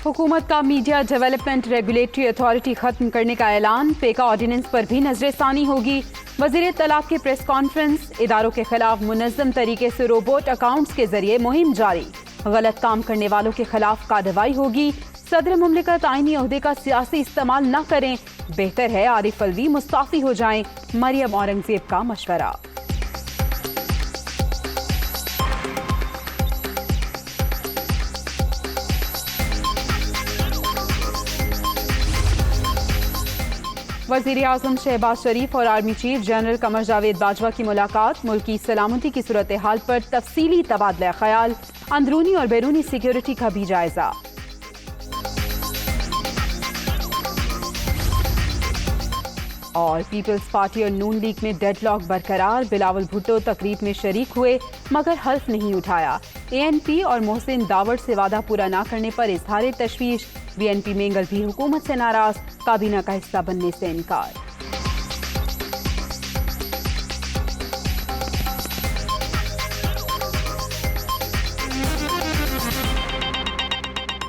हुकूमत का media development regulatory authority खत्म करने का ऐलान। पेका ऑर्डिनेंस पर भी नजरसानी होगी। वजीर तलाक की प्रेस कॉन्फ्रेंस। इदारों के खिलाफ मुनज़्ज़म तरीके से रोबोट अकाउंट्स के जरिए मुहिम जारी। गलत काम करने वालों के खिलाफ कार्रवाई होगी। सदर मुमलिकत आईनी ओहदे का सियासी इस्तेमाल न करें। बेहतर है आरिफ अलवी मुस्ताफी हो जाएं। मरियम औरंगजेब का मशवरा। वज़ीर आज़म शहबाज शरीफ और army chief general Qamar Javed Bajwa की मुलाकात। मुल्क की सलामती की सूरत हाल पर तफसीली तबादला ख्याल। अंदरूनी और बैरूनी सिक्योरिटी का भी जायजा। और पीपल्स पार्टी और नून लीग में डेडलॉक बरकरार। बिलावल भुट्टो तकरीब में शरीक हुए मगर हल्फ नहीं उठाया। ANP और मोहसिन दावड़ से वादा पूरा न करने पर इजहार तशवीश। BNP मेंगल भी हुकूमत से नाराज। काबीना का हिस्सा बनने से इनकार।